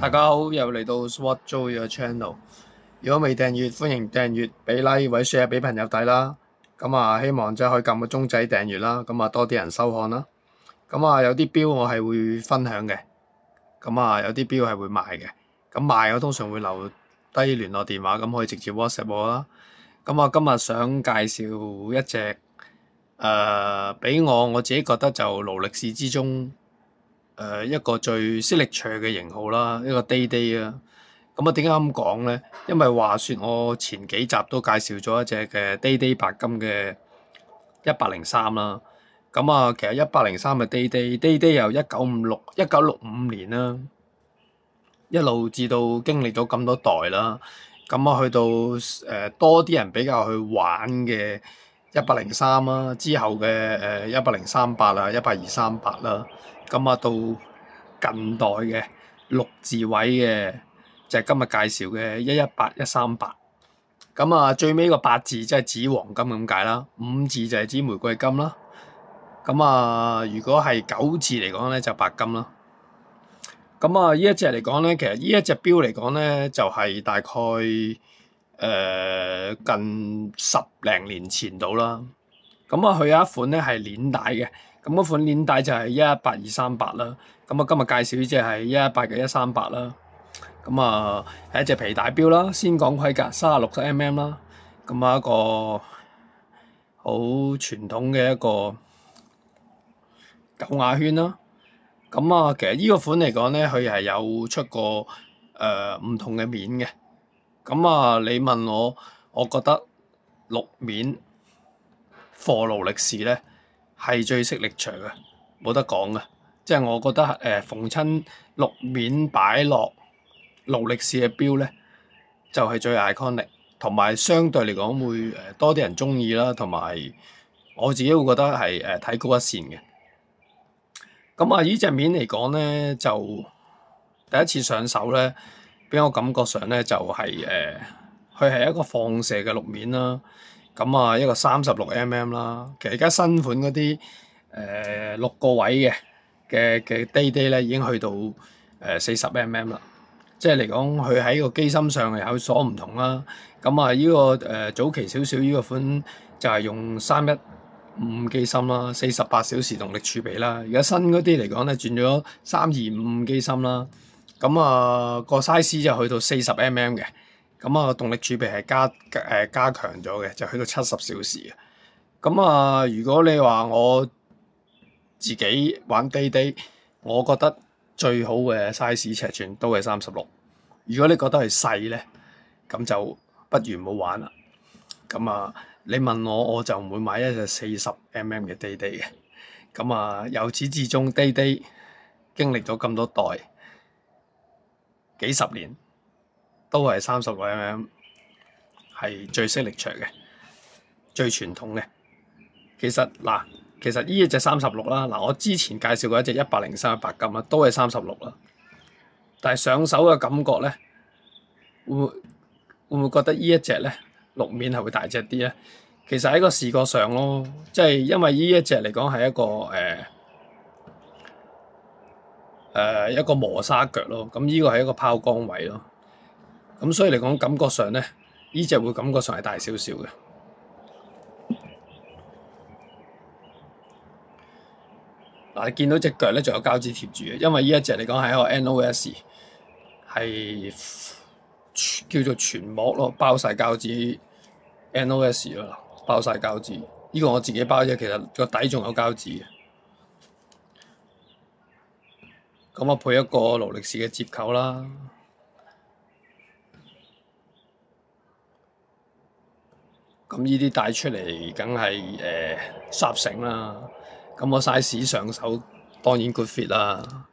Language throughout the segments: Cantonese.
大家好，又嚟到 Sword Joy 嘅 channel。如果未訂閱，歡迎訂閱，俾 like 或者 share 俾朋友睇啦。咁啊，希望即係可以撳個鐘仔訂閱啦。咁啊，多啲人收看啦。咁啊，有啲標我係會分享嘅。咁啊，有啲標係會賣嘅。咁賣我通常會留低聯絡電話，咁可以直接 WhatsApp 我啦。咁啊，今日想介紹一隻俾我自己覺得就勞力士之中一個最 signature 嘅型號啦，一個 Day 啦。咁啊，點解咁講咧？因為話說我前幾集都介紹咗一隻嘅 Day 白金嘅103啦。咁啊，其實103嘅 Day 由1965年啦，一路至到經歷咗咁多代啦。咁啊，去到多啲人比較去玩嘅103啦，之後嘅103.8啊、102.38啦。咁啊，到近代嘅6字位嘅就係今日介紹嘅118、138。咁啊，最尾個8字即係指黃金咁解啦，5字就係指玫瑰金啦。咁啊，如果係9字嚟講咧，就白金啦。咁啊，呢一隻嚟講咧，其實呢一隻錶嚟講咧，就係大概近10零年前到啦。咁啊，佢有一款咧係鏈帶嘅，咁嗰款鏈帶就係118-238啦。咁啊，今日介紹呢隻係118嘅138啦。咁啊，係一隻皮帶錶啦。先講規格36mm啦。咁啊，一個好傳統嘅一個9瓦圈啦。咁啊，其實呢個款嚟講咧，佢係有出過唔同嘅面嘅。咁啊，你問我覺得綠面貨勞力士咧係最識力場嘅，冇得講嘅。即係我覺得逢親綠面擺落勞力士嘅錶咧，就係最 iconic，同埋相對嚟講會多啲人中意啦，同埋我自己會覺得係睇高一線嘅。咁啊，呢隻面嚟講咧，就第一次上手咧，俾我感覺上咧就係佢係一個放射嘅綠面啦。咁啊，一個36mm啦。其實而家新款嗰啲6個位嘅 Day 咧，已經去到40mm啦。即係嚟講，佢喺個機芯上係有所唔同啦。咁啊，呢個早期少少呢個款就係用315機芯啦，48小時動力儲備啦。而家新嗰啲嚟講咧，轉咗325機芯啦。咁啊，個 size 就去到40mm嘅。咁啊，動力儲備係加強咗嘅，就去到70小時嘅。咁啊，如果你話我自己玩 Day， 我覺得最好嘅 size 尺寸都係36。如果你覺得係細咧，咁就不如唔好玩啦。咁啊，你問我就唔會買一隻40mm嘅 Day 嘅。咁啊，由始至終 Day 經歷咗咁多代，幾十年都係36mm，係最識力場嘅，最傳統嘅。其實呢一隻36啦，我之前介紹過一隻103白金啦，都係36啦。但係上手嘅感覺咧，會唔會覺得呢一隻咧綠面係會大隻啲咧？其實喺個視覺上咯，即係因為呢一隻嚟講係一個磨砂腳咯，咁呢個係一個拋光位咯。咁所以嚟講感覺上咧，呢隻會感覺上係大少少嘅。你見到隻腳咧仲有膠紙貼住嘅，因為呢一隻嚟講係一個 NOS， 係叫做全膜咯，包晒膠紙 NOS 咯，包晒膠紙。呢個我自己包啫，其實個底仲有膠紙嘅。咁我配一個勞力士嘅折扣啦。咁呢啲帶出嚟梗係十成啦。咁我 size 上手當然 good fit 啦。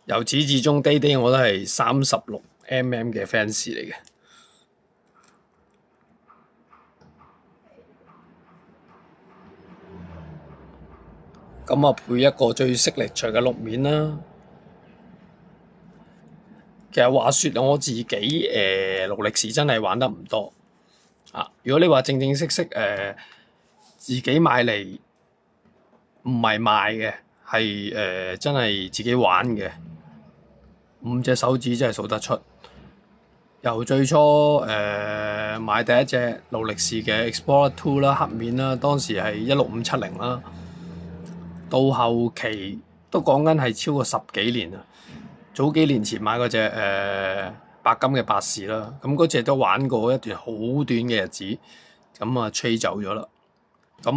由始至終 Day 我都係36mm嘅 fans 嚟嘅。咁啊，配一個最識力場嘅綠面啦。其實話說我自己勞力士真係玩得唔多啊。如果你話正式自己買嚟唔係賣嘅，係真係自己玩嘅， 5隻手指真係數得出。由最初買第一隻勞力士嘅 Explorer 2啦，黑面啦，當時係16570啦，到後期都講緊係超過10幾年啦。早幾年前買嗰隻白金嘅百事啦，咁嗰隻都玩過一段好短嘅日子，咁啊吹走咗啦。咁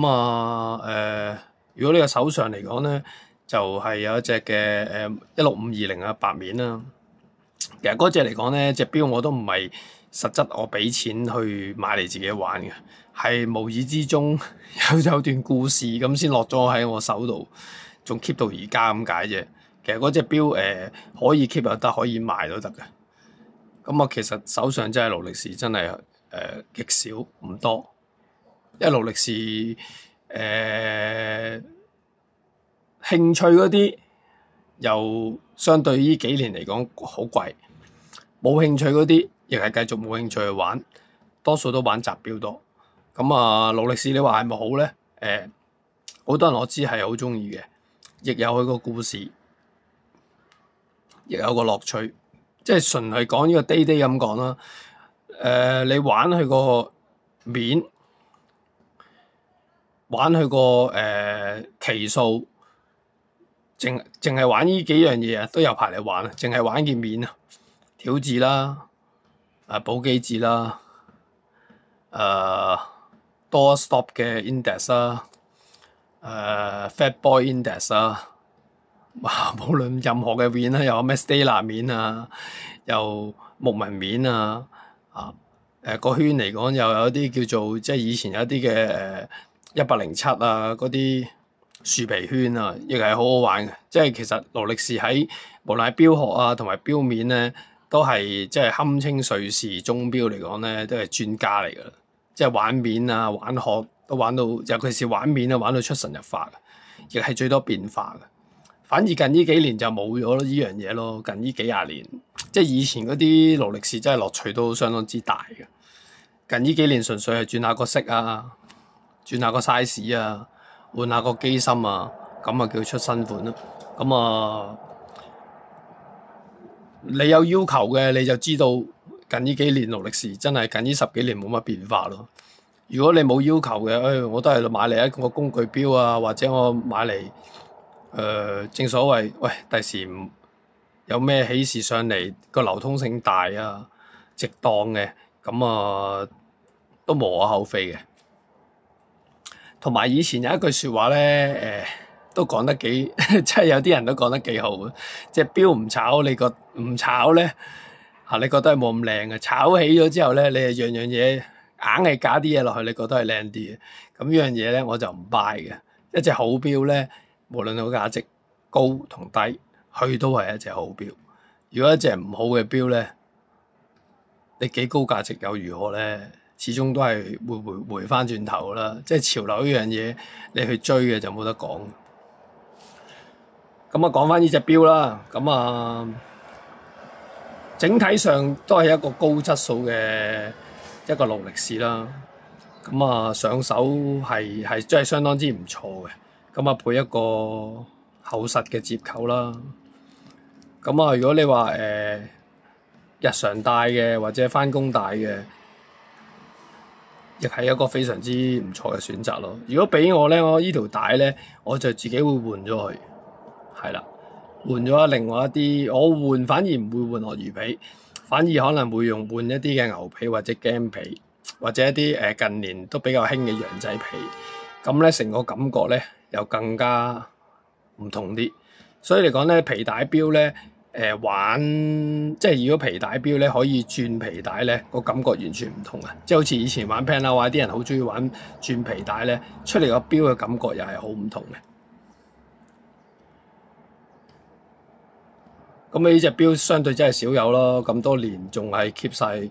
如果呢個手上嚟講咧，就係有一隻嘅16520啊白面啦。其實嗰隻嚟講咧，隻錶我都唔係實質我俾錢去買嚟自己玩嘅，係無意之中有段故事咁先落咗喺我手度，仲 keep 到而家咁解啫。其實嗰隻錶可以 keep 又得，可以賣都得嘅。咁啊，其實手上真係勞力士真係極少唔多，因為勞力士興趣嗰啲又相對呢幾年嚟講好貴，冇興趣嗰啲亦係繼續冇興趣去玩，多數都玩雜錶多。咁啊，勞力士你話係咪好咧？好多人我知係好中意嘅，亦有佢個故事，亦有個樂趣。即係純係講呢個 day 咁講啦。你玩佢個面，玩佢個期數。淨係玩呢幾樣嘢啊，都有排嚟玩啊！淨係玩件面啊，條字啦，寶璣字啦，多 stop 嘅 index 啦，fat boy index 啦，無論任何嘅面啦，又有咩 Stella 面啊，又木紋面啊，個圈嚟講又有啲叫做即係以前有啲嘅107啊嗰啲。樹皮圈啊，亦係好好玩嘅。即係其實勞力士喺無論係錶殼啊，同埋錶面咧，都係即係堪稱瑞士鐘錶嚟講咧，都係專家嚟噶啦。即係玩面啊，玩殼都玩到，尤其是玩面啊，玩到出神入化嘅，亦係最多變化嘅。反而近呢幾年就冇咗呢樣嘢咯。近呢幾廿年，即係以前嗰啲勞力士真係樂趣都相當之大嘅。近呢幾年純粹係轉下個色啊，轉下個 size 啊。換下個機芯啊，咁啊叫出新款咯。咁啊，你有要求嘅你就知道，近呢幾年勞力士真係近呢10幾年冇乜變化咯。如果你冇要求嘅，我都係買嚟一個工具錶啊，或者我買嚟正所謂，喂，第時有咩喜事上嚟，個流通性大啊，值當嘅，咁啊都無可厚非嘅。同埋以前有一句説話咧，都講得幾，即係有啲人都講得幾好嘅。即係錶唔炒，唔炒咧，你覺得係冇咁靚嘅。炒起咗之後咧，你係樣樣嘢硬係加啲嘢落去，你覺得係靚啲嘅。咁呢樣嘢咧，我就唔 buy 嘅。一隻好錶咧，無論個價值高同低，佢都係一隻好錶。如果一隻唔好嘅錶咧，你幾高價值又如何咧？始終都係會回翻轉頭啦，即係潮流呢樣嘢，你去追嘅就冇得講。咁啊，講翻呢隻錶啦，咁啊，整體上都係一個高質素嘅一個勞力士啦。咁啊，上手係真係相當之唔錯嘅。咁啊，配一個厚實嘅接扣啦。咁啊，如果你話日常戴嘅或者翻工戴嘅，亦係一個非常之唔錯嘅選擇咯。如果俾我咧，我呢條帶咧，我就自己會換咗佢，係啦，換咗另外一啲。我換反而唔會換鱷魚皮，反而可能會換一啲嘅牛皮或者麂皮，或者一啲近年都比較興嘅羊仔皮。咁咧成個感覺咧又更加唔同啲。所以嚟講咧，皮帶錶咧。玩即係如果皮帶錶咧可以轉皮帶咧，個感覺完全唔同啊！即係好似以前玩 Pen 啊，或者啲人好中意玩轉皮帶咧，出嚟個錶嘅感覺又係好唔同嘅。咁呢隻錶相對真係少有咯，咁多年仲係 keep 晒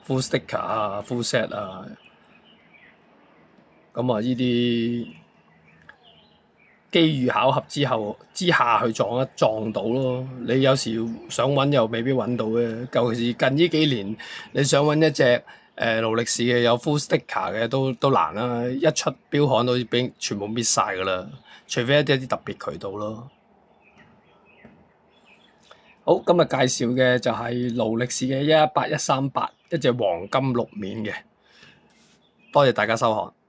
full sticker 啊、full set 啊，咁啊呢啲。機遇巧合之下去撞到咯，你有時想揾又未必揾到嘅。尤其是近呢幾年，你想揾一隻勞力士嘅有 full sticker 嘅都難啦。一出錶行都俾全部搣晒噶啦，除非一啲特別渠道咯。好，今日介紹嘅就係勞力士嘅118-138，一隻黃金鹿面嘅。多謝大家收看。